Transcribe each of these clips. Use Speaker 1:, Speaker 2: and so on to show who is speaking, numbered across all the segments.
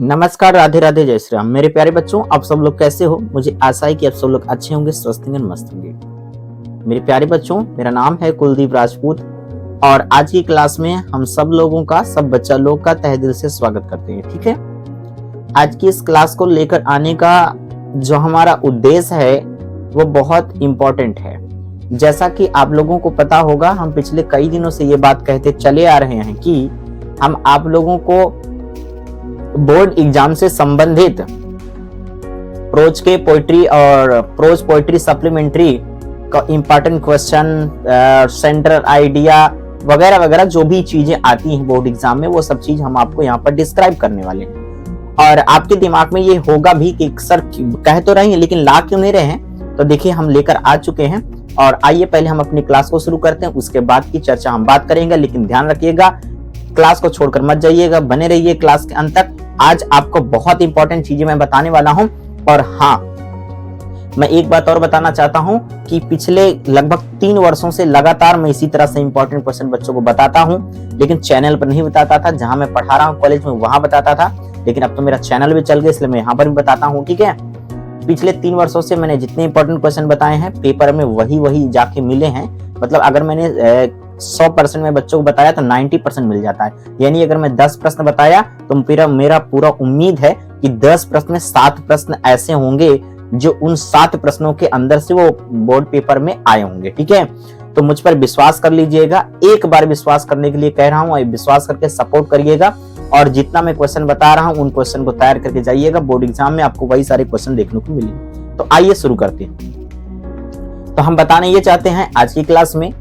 Speaker 1: नमस्कार, राधे राधे, जय श्री राम। मेरे प्यारे बच्चों, आप सब लोग कैसे हो? मुझे आशा है कि आप सब लोग अच्छे होंगे, स्वस्थ होंगे, मस्त होंगे। मेरे प्यारे बच्चों, मेरा नाम है कुलदीप राजपूत और आज की क्लास में हम सब लोगों का, सब बच्चा लोग का तहे दिल से स्वागत करते हैं। ठीक है, आज की इस क्लास को लेकर आने का जो हमारा उद्देश्य है वो बहुत इंपॉर्टेंट है। जैसा कि आप लोगों को पता होगा, हम पिछले कई दिनों से ये बात कहते चले आ रहे हैं कि हम आप लोगों को बोर्ड एग्जाम से संबंधित प्रोज के पोइट्री और प्रोज पोइट्री सप्लीमेंट्री का इंपॉर्टेंट क्वेश्चन, सेंट्रल आइडिया वगैरह वगैरह जो भी चीजें आती हैं बोर्ड एग्जाम में, वो सब चीज हम आपको यहाँ पर डिस्क्राइब करने वाले हैं। और आपके दिमाग में ये होगा भी कि सर कह तो रहे हैं लेकिन ला क्यों नहीं रहे हैं, तो देखिए हम लेकर आ चुके हैं। और आइए पहले हम अपनी क्लास को शुरू करते हैं, उसके बाद की चर्चा हम बात करेंगे। लेकिन ध्यान रखिएगा, क्लास को छोड़कर मत जाइएगा, बने रहिए क्लास के अंत तक। आज आपको बहुत इंपॉर्टेंट चीजें मैं बताने वाला हूं। और हाँ, मैं एक बात और बताना चाहता हूं कि पिछले लगभग 3 वर्षों से लगातार मैं इसी तरह से इंपॉर्टेंट क्वेश्चन बच्चों को बताता हूं, लेकिन चैनल पर नहीं बताता था। जहां मैं पढ़ा रहा हूं कॉलेज में वहां बताता था, लेकिन अब तो मेरा चैनल भी चल गया, इसलिए मैं यहाँ पर भी बताता हूँ। ठीक है, पिछले 3 वर्षों से मैंने जितने इंपॉर्टेंट क्वेश्चन बताए हैं पेपर में वही जाके मिले हैं। मतलब अगर मैंने 100% में बच्चों को बताया तो 90% मिल जाता है। यानी अगर मैं 10 प्रश्न बताया तो मेरा पूरा उम्मीद है कि 10 प्रश्न में 7 प्रश्न ऐसे होंगे जो उन 7 प्रश्नों के अंदर से वो बोर्ड पेपर में आए होंगे। ठीक है, तो मुझ पर विश्वास कर लीजिएगा। एक बार विश्वास करने के लिए कह रहा हूँ, विश्वास करके सपोर्ट करिएगा और जितना मैं क्वेश्चन बता रहा हूँ उन क्वेश्चन को तैयार करके जाइएगा। बोर्ड एग्जाम में आपको वही सारे क्वेश्चन देखने को मिलेंगे। तो आइए शुरू करते हैं। तो हम बताने ये चाहते हैं आज की क्लास में,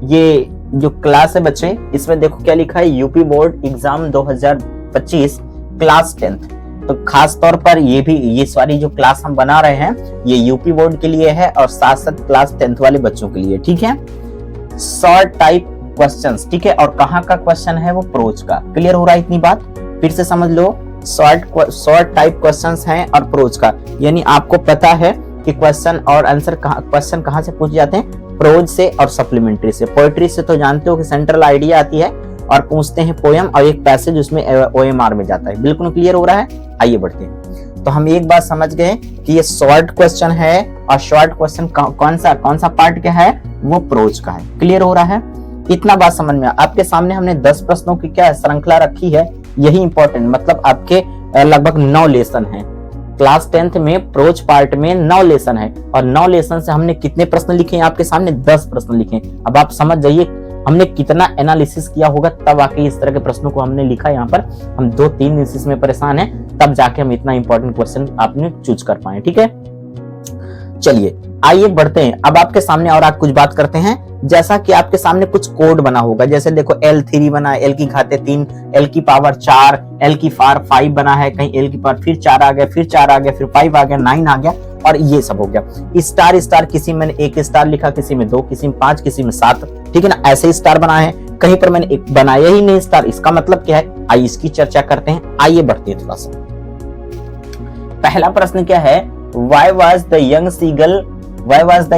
Speaker 1: ये जो क्लास है बच्चे, इसमें देखो क्या लिखा है, UP board exam 2025 class 10th। तो खास तौर पर ये सारी जो क्लास हम बना रहे हैं ये यूपी बोर्ड के लिए है और साथ साथ क्लास 10th वाले बच्चों के लिए। ठीक है, शॉर्ट टाइप क्वेश्चंस। ठीक है, और कहाँ का क्वेश्चन है वो प्रोज का। क्लियर हो रहा है इतनी बात? फिर से समझ लो, शॉर्ट टाइप क्वेश्चंस हैं और प्रोज का। यानी आपको पता है कि क्वेश्चन और आंसर क्वेश्चन कहाँ से पूछे जाते हैं, प्रोज से और सप्लीमेंट्री से। पोएट्री से तो जानते हो कि सेंट्रल आइडिया आती है और पूछते हैं पोयम और एक पैसेज उसमें OMR में जाता है। बिल्कुल क्लियर हो रहा है? आइए बढ़ते हैं। तो हम एक बात समझ गए कि ये शॉर्ट क्वेश्चन है और शॉर्ट क्वेश्चन कौन सा पार्ट क्या है, वो प्रोज का है। क्लियर हो रहा है? इतना बात समझ में। आपके सामने हमने 10 प्रश्नों की क्या श्रृंखला रखी है, यही इंपॉर्टेंट। मतलब आपके लगभग 9 लेसन है क्लास 10th में। प्रोज पार्ट में 9 लेसन है और 9 लेसन से हमने कितने प्रश्न लिखे हैं आपके सामने? 10 प्रश्न लिखे। अब आप समझ जाइए हमने कितना एनालिसिस किया होगा, तब आके इस तरह के प्रश्नों को हमने लिखा। यहाँ पर हम 2-3 दिन से इसमें परेशान हैं, तब जाके हम इतना इंपॉर्टेंट क्वेश्चन आपने चूज कर पाए। ठीक है, चलिए आइए बढ़ते हैं। अब आपके सामने और आप कुछ बात करते हैं। जैसा कि आपके सामने कुछ कोड बना होगा, जैसे देखो L3 बना है, L की घाते 3, L की पावर 4, L की पावर 5 बना है, कहीं L की पावर फिर 4 आ गया, फिर 4 आ गया, फिर 5 आ गया, 9 आ गया और ये सब हो गया। स्टार, किसी में 1 स्टार लिखा, किसी में 2, किसी में 5, किसी में 7। ठीक है ना, ऐसे स्टार बनाए हैं। कहीं पर मैंने एक बनाया ही नहीं स्टार, इसका मतलब क्या है, आइए इसकी चर्चा करते हैं। आइए बढ़ते हैं थोड़ा सा। पहला प्रश्न क्या है, Why was the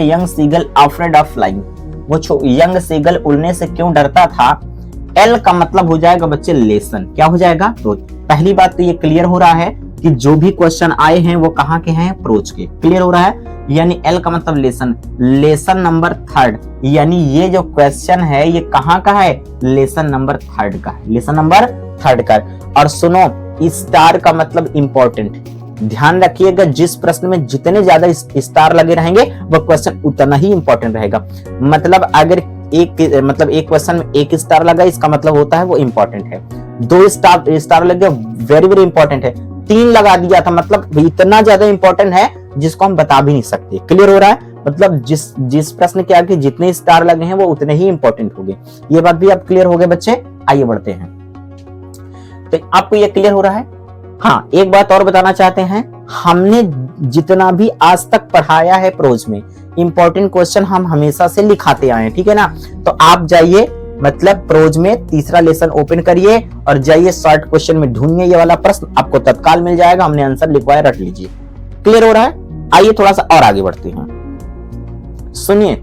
Speaker 1: young seagull afraid of flying? वो यंग सीगल उड़ने से क्यों डरता था? L का मतलब हो जाएगा बच्चे लेसन। क्या हो जाएगा? प्रोज। पहली बात तो ये क्लियर हो रहा है कि जो भी क्वेश्चन आए हैं वो कहाँ के हैं? प्रोज के। क्लियर हो रहा है? यानी L का मतलब लेसन, लेसन नंबर 3rd। यानी ये जो क्वेश्चन है ये कहाँ का है? लेसन नंबर 3rd का है, लेसन नंबर 3rd का। और सुनो, स्टार का मतलब इंपॉर्टेंट। ध्यान रखिएगा, जिस प्रश्न में जितने ज्यादा स्टार लगे रहेंगे वो क्वेश्चन उतना ही इंपॉर्टेंट रहेगा। मतलब अगर एक क्वेश्चन में 1 स्टार लगा, इसका मतलब होता है वो इंपॉर्टेंट है। 2 स्टार लगे, वेरी वेरी इंपॉर्टेंट है। 3 लगा दिया था, मतलब इतना ज्यादा इंपॉर्टेंट है जिसको हम बता भी नहीं सकते। क्लियर हो रहा है? मतलब जिस प्रश्न के आगे जितने स्टार लगे हैं वो उतने ही इंपॉर्टेंट हो गए। ये बात भी आप क्लियर हो गए बच्चे? आइए बढ़ते हैं। तो आपको ये क्लियर हो रहा है? हाँ, एक बात और बताना चाहते हैं, हमने जितना भी आज तक पढ़ाया है प्रोज में, इंपॉर्टेंट क्वेश्चन हम हमेशा से लिखाते आए हैं। ठीक है ना, तो आप जाइए, मतलब प्रोज में 3रा लेसन ओपन करिए और जाइए शॉर्ट क्वेश्चन में ढूंढिए ये वाला प्रश्न, आपको तत्काल मिल जाएगा। हमने आंसर लिखवाया, रट लीजिए। क्लियर हो रहा है? आइए थोड़ा सा और आगे बढ़ते हैं। सुनिए,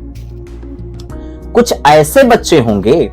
Speaker 1: कुछ ऐसे बच्चे होंगे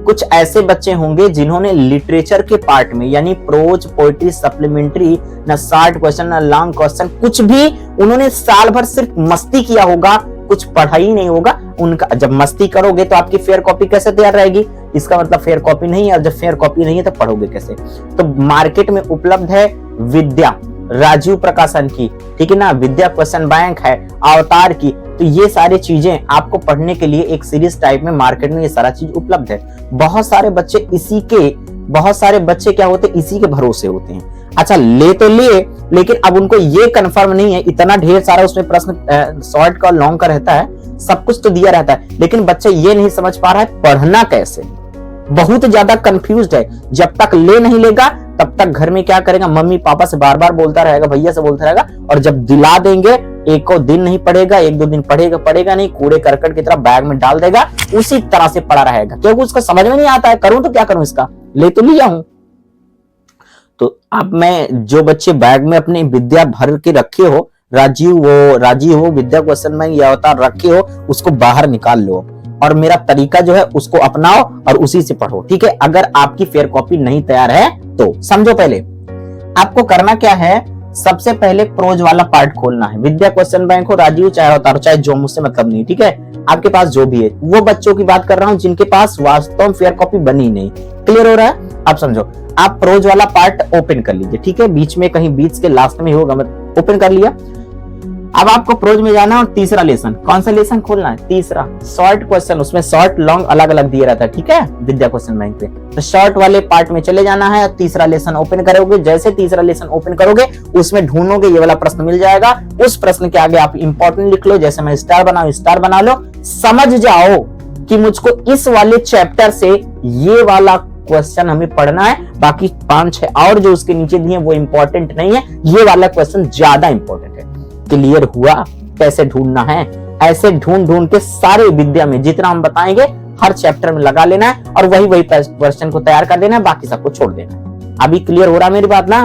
Speaker 1: कुछ ऐसे बच्चे होंगे जिन्होंने लिटरेचर के पार्ट में यानी प्रोज, पोएट्री, सप्लीमेंट्री, ना शॉर्ट क्वेश्चन ना लॉन्ग क्वेश्चन, कुछ भी उन्होंने साल भर सिर्फ मस्ती किया होगा, कुछ पढ़ा ही नहीं होगा उनका। जब मस्ती करोगे तो आपकी फेयर कॉपी कैसे तैयार रहेगी? इसका मतलब फेयर कॉपी नहीं है, और जब फेयर कॉपी नहीं है तो पढ़ोगे कैसे? तो मार्केट में उपलब्ध है विद्या, राजीव प्रकाशन की, ठीक है ना, विद्या क्वेश्चन बैंक है, अवतार की। तो ये सारी चीजें आपको पढ़ने के लिए एक सीरीज टाइप में मार्केट में ये सारा चीज उपलब्ध है। बहुत सारे बच्चे क्या होते हैं, इसी के भरोसे होते हैं। अच्छा, ले तो लिए, लेकिन अब उनको ये कंफर्म नहीं है, इतना ढेर सारा उसमें प्रश्न शॉर्ट का लॉन्ग का रहता है, सब कुछ तो दिया रहता है, लेकिन बच्चा ये नहीं समझ पा रहा है पढ़ना कैसे, बहुत ज्यादा कंफ्यूज्ड है। जब तक ले नहीं लेगा तब तक घर में क्या करेगा, मम्मी पापा से बार बार बोलता रहेगा, भैया से बोलता रहेगा, और जब दिला देंगे एक दिन नहीं पढ़ेगा, एक दो दिन पढ़ेगा नहीं, कूड़े करकट की तरह बैग में डाल देगा, उसी तरह से पड़ा रहेगा, क्योंकि उसको समझ में नहीं आता है, करूं तो क्या करूं, इसका ले तो लिया हूं। तो अब मैं जो बच्चे बैग में अपनी विद्या भर के रखे हो, राजीव हो विद्या क्वेश्चन बैंक या अवतार रखे हो, उसको बाहर निकाल लो और मेरा तरीका जो है उसको अपनाओ और उसी से पढ़ो, ठीक है। अगर आपकी फेयर कॉपी नहीं तैयार है तो समझो, पहले आपको करना क्या है, सबसे पहले प्रोज वाला पार्ट खोलना है। विद्या क्वेश्चन बैंक हो, राजीव चाहे अवतार चाहे जो, मुझसे मतलब नहीं, ठीक है। आपके पास जो भी है, वो बच्चों की बात कर रहा हूं जिनके पास वास्तव में फेयर कॉपी बनी नहीं। क्लियर हो रहा है? आप समझो, आप प्रोज वाला पार्ट ओपन कर लीजिए, ठीक है, बीच में कहीं बीच के लास्ट में होगा, मतलब ओपन कर लिया। अब आपको प्रोज में जाना और तीसरा लेसन, कौन सा लेसन खोलना है? तीसरा, शॉर्ट क्वेश्चन, उसमें शॉर्ट लॉन्ग अलग अलग दिया रहता है, ठीक है, विद्या क्वेश्चन बैंक पे। तो शॉर्ट वाले पार्ट में चले जाना है, तीसरा लेसन ओपन करोगे। जैसे तीसरा लेसन ओपन करोगे उसमें ढूंढोगे, ये वाला प्रश्न मिल जाएगा। उस प्रश्न के आगे आप इंपॉर्टेंट लिख लो, जैसे मैं स्टार बना लो। समझ जाओ कि मुझको इस वाले चैप्टर से ये वाला क्वेश्चन हमें पढ़ना है, बाकी 5-6 और जो उसके नीचे दिए वो इंपॉर्टेंट नहीं है, ये वाला क्वेश्चन ज्यादा इंपॉर्टेंट है। क्लियर हुआ कैसे ढूंढना है? ऐसे ढूंढ के सारे विद्या में जितना हम बताएंगे हर चैप्टर में लगा लेना है और वही क्वेश्चन को तैयार कर देना है, बाकी सबको छोड़ देना है। अभी क्लियर हो रहा मेरी बात ना?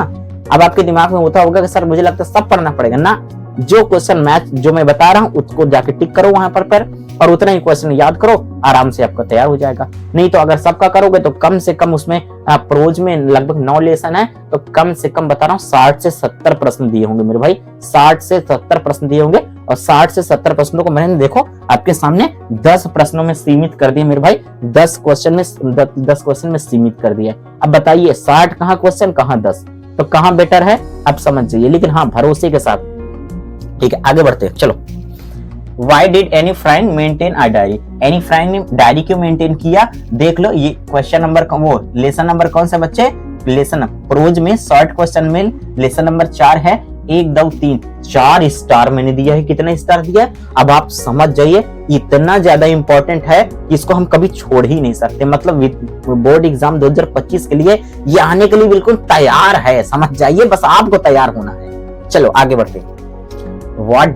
Speaker 1: अब आपके दिमाग में होता होगा कि सर मुझे लगता है सब पढ़ना पड़ेगा ना। जो क्वेश्चन मैथ जो मैं बता रहा हूं उसको जाके टिक करो वहां पर और उतना ही क्वेश्चन याद करो, आराम से आपका तैयार हो जाएगा। नहीं तो अगर सबका करोगे तो कम से कम उसमें प्रोज में लगभग 9 लेसन है, तो कम से कम बता रहा हूँ 60 से 70 प्रश्न दिए होंगे मेरे भाई, 60 से 70 प्रश्न दिए होंगे। और 60 से 70 प्रश्नों को मैंने देखो आपके सामने 10 प्रश्नों में सीमित कर दिए मेरे भाई, 10 क्वेश्चन में सीमित कर दिया। अब बताइए 60 कहाँ क्वेश्चन, कहाँ 10, तो कहाँ बेटर है आप समझ जाइए, लेकिन हाँ भरोसे के साथ। ठीक है, आगे बढ़ते हैं, चलो। Why did Anne Frank maintain a diary? Anne Frank ने डायरी क्यों मेंटेन किया? देख लो, ये क्वेश्चन नंबर वो लेसन नंबर कौन सा बच्चे? लेसन प्रोज में शॉर्ट क्वेश्चन में लेसन नंबर 4 है। 1 2 3 4 स्टार मैंने दिया है। कितना स्टार दिया? अब आप समझ जाइए, इतना ज्यादा इंपॉर्टेंट है कि इसको हम कभी छोड़ ही नहीं सकते। मतलब बोर्ड एग्जाम 2025 के लिए ये आने के लिए बिल्कुल तैयार है, समझ जाइए, बस आपको तैयार होना है। चलो आगे बढ़ते हैं। What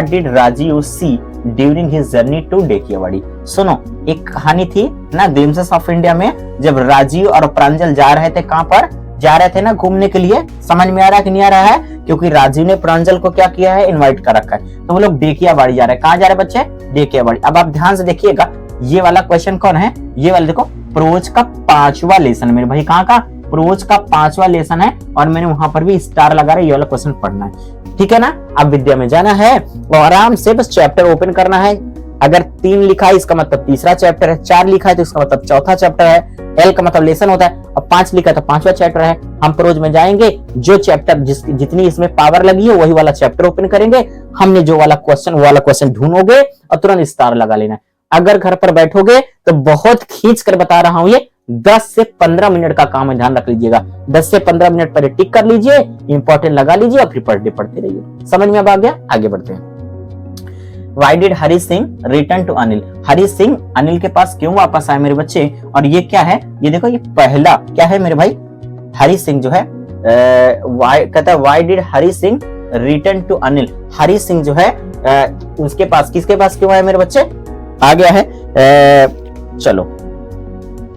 Speaker 1: did Rajiv see during his journey to Dekiawadi? सुनो, एक कहानी थी ना ड्रीम्स ऑफ इंडिया में, जब राजीव और प्रांजल जा रहे थे, कहां पर जा रहे थे ना, घूमने के लिए। समझ में आ रहा है कि नहीं आ रहा है? क्योंकि राजीव ने प्रांजल को क्या किया है, इनवाइट कर रखा है। तो वो लोग डेकियावाड़ी जा रहे हैं। कहां जा रहे बच्चे? डेकियावाड़ी। अब आप ध्यान से देखिएगा, ये वाला क्वेश्चन कौन है? ये वाला देखो, प्रोज का 5वां लेसन मेरे भाई। कहां का? प्रोज का 5वां लेसन है, और मैंने वहां पर भी स्टार लगा रहा है। ये वाला क्वेश्चन पढ़ना है, ठीक है ना। अब विद्या में जाना है और आराम से बस चैप्टर ओपन करना है। अगर 3 लिखा है इसका मतलब तीसरा चैप्टर है, 4 लिखा है तो इसका मतलब चौथा चैप्टर है, एल का मतलब लेसन होता है, और 5 लिखा है तो 5वां चैप्टर है। हम प्रोज में जाएंगे, जो चैप्टर जितनी इसमें पावर लगी है वही वाला चैप्टर ओपन करेंगे। हमने जो वाला क्वेश्चन, वो वाला क्वेश्चन ढूंढोगे और तुरंत स्टार लगा लेना। अगर घर पर बैठोगे तो बहुत खींच कर बता रहा हूं, ये 10 से 15 मिनट का काम है, ध्यान रख लीजिएगा। 10 से 15 मिनट पहले टिक कर लीजिए, इंपॉर्टेंट लगा लीजिए और फिर पढ़ते रहिए। समझ में अब आ गया? आगे बढ़ते हैं। Why did Hari Singh return to Anil? Hari Singh Anil के पास क्यों वापस आए मेरे बच्चे? और ये क्या है? ये देखो, ये पहला क्या है मेरे भाई? हरी सिंह जो है कहता है why did Hari Singh return to Anil? Hari Singh जो है उसके पास, किसके पास क्यों आए मेरे बच्चे? आ गया है। चलो,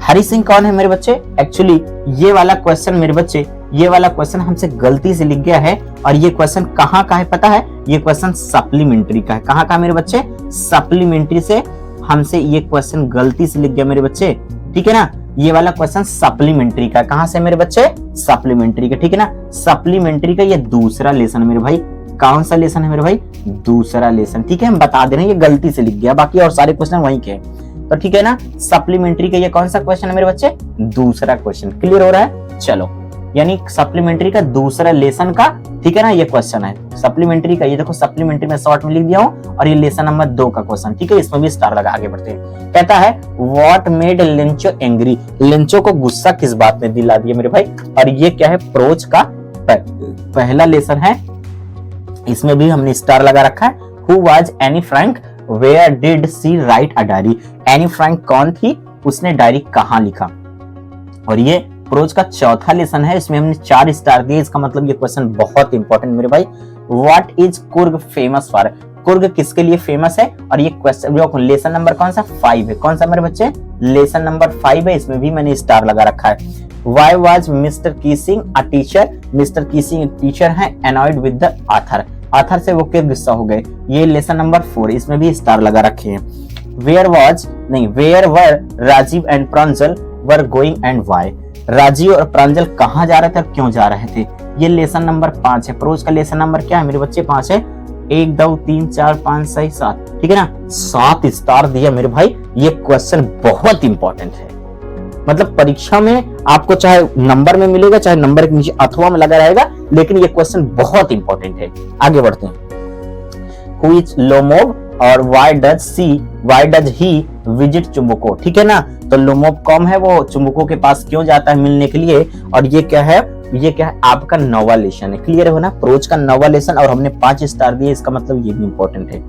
Speaker 1: हरी सिंह कौन है मेरे बच्चे? एक्चुअली ये वाला क्वेश्चन मेरे बच्चे, ये वाला क्वेश्चन हमसे गलती से लिख गया है। और ये क्वेश्चन कहाँ का है पता है? ये क्वेश्चन सप्लीमेंट्री का है। कहाँ का मेरे बच्चे? सप्लीमेंट्री से हमसे ये क्वेश्चन गलती से लिख गया मेरे बच्चे। ठीक है ना। ये वाला क्वेश्चन सप्लीमेंट्री का, कहां से मेरे बच्चे, सप्लीमेंट्री का, ठीक है ना। सप्लीमेंट्री का ये दूसरा लेसन मेरे भाई, कौन सा लेसन है मेरे भाई, दूसरा लेसन, ठीक है। हम बता दे रहे हैं ये गलती से लिख गया, बाकी और सारे क्वेश्चन वहीं के हैं, तो ठीक है ना। सप्लीमेंट्री का ये कौन सा क्वेश्चन है मेरे बच्चे, दूसरा क्वेश्चन, क्लियर हो रहा है। चलो, यानी सप्लीमेंट्री का दूसरा लेसन का, ठीक है ना, ये क्वेश्चन है सप्लीमेंट्री का। ये देखो सप्लीमेंट्री में शॉर्ट में लिख दिया हूं, और ये लेसन नंबर 2 का क्वेश्चन, ठीक है। इसमें भी स्टार लगा, आगे बढ़ते हैं। कहता है what made Lencho angry, Lencho को गुस्सा किस बात ने दिला दिया मेरे भाई, और ये क्या है, प्रोज का पहला लेसन है, इसमें भी हमने स्टार लगा रखा है। Who was Anne Frank, where did she write a diary, Anne Frank कौन थी, उसने डायरी कहां लिखा। और ये प्रोज का चौथा लेसन है, इसमें हमने 4 स्टार दिए, इसका मतलब ये क्वेश्चन बहुत इंपॉर्टेंट मेरे भाई। What is Coorg famous for, Coorg किसके लिए फेमस है, और ये क्वेश्चन लेसन नंबर कौन सा, 5 है, कौन सा मेरे बच्चे, लेसन नंबर 5 है, इसमें भी मैंने स्टार लगा रखा है। Why was Mr. Keesing a teacher, mister Keesing एक टीचर है, annoyed with the author, author से वो क्यों गुस्सा हो गए, ये लेसन नंबर 4, इसमें भी स्टार लगा रखे हैं। Where were Rajiv and Pranjal were going and why, Rajiv और प्रांजल कहाँ जा रहे थे और क्यों जा रहे थे, ये लेसन नंबर 5 है। प्रोज का लेसन नंबर क्या है मेरे बच्चे, 5 है। 1 2 3 4 5 6 7, ठीक है ना, 7 स्टार दिया मेरे भाई। ये क्वेश्चन बहुत इंपॉर्टेंट है, मतलब परीक्षा में आपको चाहे नंबर में मिलेगा, चाहे नंबर के नीचे अथवा में लगा रहेगा, लेकिन ये क्वेश्चन बहुत इंपॉर्टेंट है। आगे बढ़ते हैं। Who is लोमोव और why does he visit चुम्बको, ठीक है ना। तो लोमोव कौन है, वो चुम्बको के पास क्यों जाता है मिलने के लिए, और ये क्या है, ये क्या है, आपका नौवा लेसन है। क्लियर हो ना, प्रोज का नौवा लेसन, और हमने 5 स्टार दिए, इसका मतलब ये भी इंपॉर्टेंट है।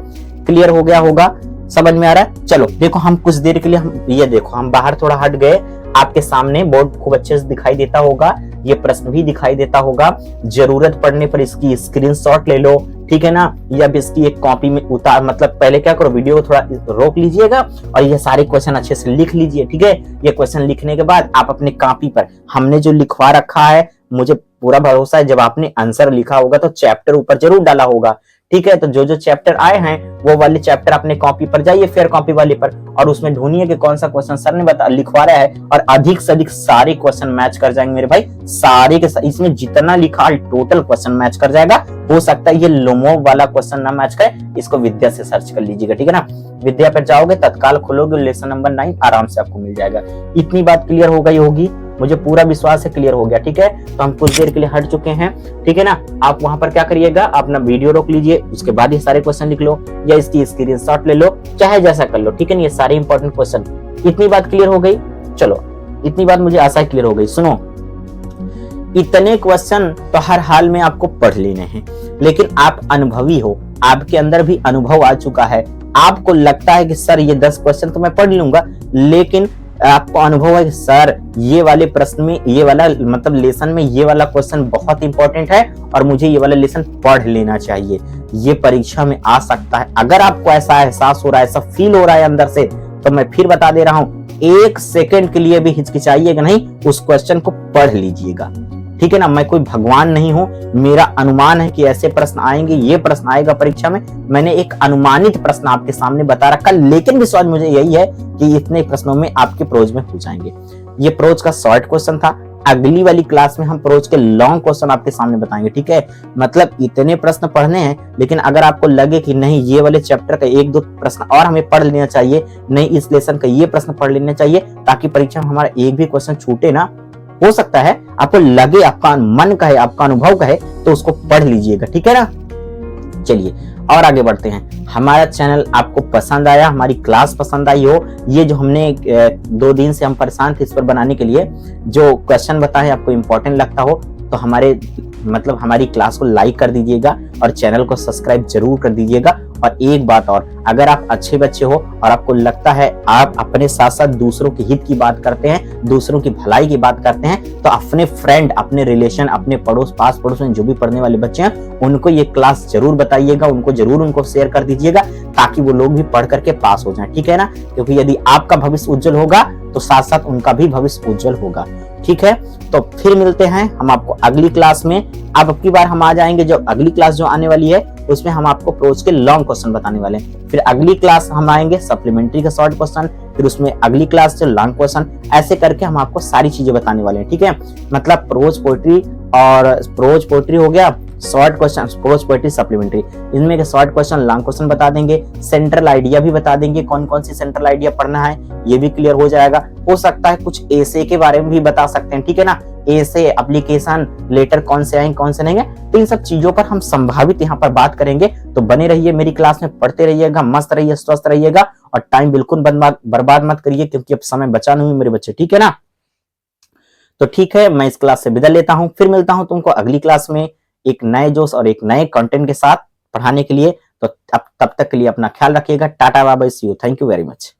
Speaker 1: क्लियर हो गया होगा, समझ में आ रहा है। चलो देखो, हम कुछ देर के लिए ये देखो, हम बाहर थोड़ा हट गए, आपके सामने बोर्ड खूब अच्छे से दिखाई देता होगा, ये प्रश्न भी दिखाई देता होगा। जरूरत पड़ने पर इसकी स्क्रीनशॉट ले लो, ठीक है ना, या इसकी एक कॉपी में उतार, मतलब पहले क्या करो, वीडियो को थोड़ा रोक लीजिएगा और ये सारे क्वेश्चन अच्छे से लिख लीजिए, ठीक है। ये क्वेश्चन लिखने के बाद आप अपने कॉपी पर, हमने जो लिखवा रखा है, मुझे पूरा भरोसा है जब आपने आंसर लिखा होगा तो चैप्टर ऊपर जरूर डाला होगा, ठीक है। तो जो चैप्टर आए हैं वो वाले चैप्टर अपने कॉपी पर जाइए, फेयर कॉपी वाले पर, और उसमें ढूंढिए कि कौन सा क्वेश्चन सर ने लिखवा रहा है, और अधिक से अधिक सारे क्वेश्चन मैच कर जाएंगे मेरे भाई, सारे के इसमें जितना लिखा टोटल क्वेश्चन मैच कर जाएगा। हो सकता है ये लोमोव वाला क्वेश्चन ना मैच करे, इसको विद्या से सर्च कर लीजिएगा, ठीक है ना। विद्या पर जाओगे, तत्काल खोलोगे, लेसन नंबर 9 आराम से आपको मिल जाएगा। इतनी बात क्लियर हो गई होगी, मुझे पूरा विश्वास है क्लियर हो गया, ठीक है। तो हम कुछ देर के लिए हट चुके हैं, ठीक है ना। आप वहां पर क्या करिएगा, अपना वीडियो रोक लीजिए, उसके बाद ये सारे क्वेश्चन लिख लो, या इसकी स्क्रीनशॉट ले लो, चाहे जैसा कर लो, ठीक है ना। ये सारे इंपॉर्टेंट क्वेश्चन, इतनी बात क्लियर हो गई। चलो, इतनी बात मुझे आशा क्लियर हो गई। सुनो, इतने क्वेश्चन तो हर हाल में आपको पढ़ लेने हैं, लेकिन आप अनुभवी हो, आपके अंदर भी अनुभव आ चुका है, आपको लगता है कि सर ये 10 क्वेश्चन तो मैं पढ़ लूंगा, लेकिन आपको अनुभव है कि सर ये वाले प्रश्न में, ये वाला मतलब लेसन में ये वाला क्वेश्चन बहुत इंपॉर्टेंट है और मुझे ये वाला लेसन पढ़ लेना चाहिए, ये परीक्षा में आ सकता है। अगर आपको ऐसा एहसास हो रहा है, ऐसा फील हो रहा है अंदर से, तो मैं फिर बता दे रहा हूं, 1 सेकंड के लिए भी हिचकिचाइएगा नहीं, उस क्वेश्चन को पढ़ लीजिएगा, ठीक है ना। मैं कोई भगवान नहीं हूं, मेरा अनुमान है कि ऐसे प्रश्न आएंगे, ये प्रश्न आएगा परीक्षा में, मैंने एक अनुमानित प्रश्न आपके सामने बता रखा, लेकिन विश्वास मुझे यही है कि इतने प्रश्नों में आपके प्रोज में हो जाएंगे। ये प्रोज का शॉर्ट क्वेश्चन था, अगली वाली क्लास में हम प्रोज के लॉन्ग क्वेश्चन आपके सामने बताएंगे, ठीक है। मतलब इतने प्रश्न पढ़ने हैं, लेकिन अगर आपको लगे कि नहीं ये वाले चैप्टर का 1-2 प्रश्न और हमें पढ़ लेना चाहिए, नहीं इस लेसन का ये प्रश्न पढ़ लेना चाहिए, ताकि परीक्षा में हमारा एक भी क्वेश्चन छूटे ना, हो सकता है आपको लगे, आपका मन कहे, आपका अनुभव कहे, तो उसको पढ़ लीजिएगा, ठीक है ना। चलिए और आगे बढ़ते हैं। हमारा चैनल आपको पसंद आया, हमारी क्लास पसंद आई हो, ये जो हमने 2 दिन से हम परेशान थे इस पर बनाने के लिए, जो क्वेश्चन बताए आपको इंपॉर्टेंट लगता हो, तो हमारी क्लास को लाइक कर दीजिएगा और चैनल को सब्सक्राइब जरूर कर दीजिएगा। और एक बात और, अगर आप अच्छे बच्चे हो और आपको लगता है आप अपने साथ साथ दूसरों के हित की बात करते हैं, दूसरों की भलाई की बात करते हैं, तो अपने फ्रेंड, अपने रिलेशन, अपने पास पड़ोस में जो भी पढ़ने वाले बच्चे हैं, उनको ये क्लास जरूर बताइएगा, उनको शेयर कर दीजिएगा, ताकि वो लोग भी पढ़ करके पास हो जाएं, ठीक है ना। क्योंकि यदि आपका भविष्य उज्जवल होगा तो साथ साथ उनका भी भविष्य उज्जवल होगा, ठीक है। तो फिर मिलते हैं हम आपको अगली क्लास में। अब की बार हम आ जाएंगे, जो अगली क्लास जो आने वाली है उसमें हम आपको प्रोज के लॉन्ग क्वेश्चन बताने वाले हैं। फिर अगली क्लास हम आएंगे सप्लीमेंट्री का शॉर्ट क्वेश्चन, फिर उसमें अगली क्लास से लॉन्ग क्वेश्चन, ऐसे करके हम आपको सारी चीजें बताने वाले हैं, ठीक है। मतलब प्रोज पोएट्री हो गया, short question pros poetry supplementary, इनमें के शॉर्ट क्वेश्चन लॉन्ग क्वेश्चन बता देंगे, सेंट्रल आइडिया भी बता देंगे, कौन कौन सी सेंट्रल आइडिया पढ़ना है ये भी क्लियर हो जाएगा। हो सकता है कुछ एसे के बारे में भी बता सकते हैं, ठीक है ना, एसे, एप्लीकेशन, लेटर कौन से आएंगे कौन से नहीं है, तो इन सब चीजों पर हम संभावित यहाँ पर बात करेंगे। तो बने रहिए मेरी क्लास में, पढ़ते रहिएगा, मस्त रहिए, स्वस्थ रहिएगा और टाइम बिल्कुल बर्बाद मत करिए, क्योंकि अब समय बचा नहीं मेरे बच्चे, ठीक है ना। तो ठीक है, मैं इस क्लास से विदा लेता हूं, फिर मिलता हूं तुमको अगली क्लास में एक नए जोश और एक नए कंटेंट के साथ पढ़ाने के लिए। तो अब तब तक के लिए अपना ख्याल रखिएगा। Tata bye bye, see you, thank you very much.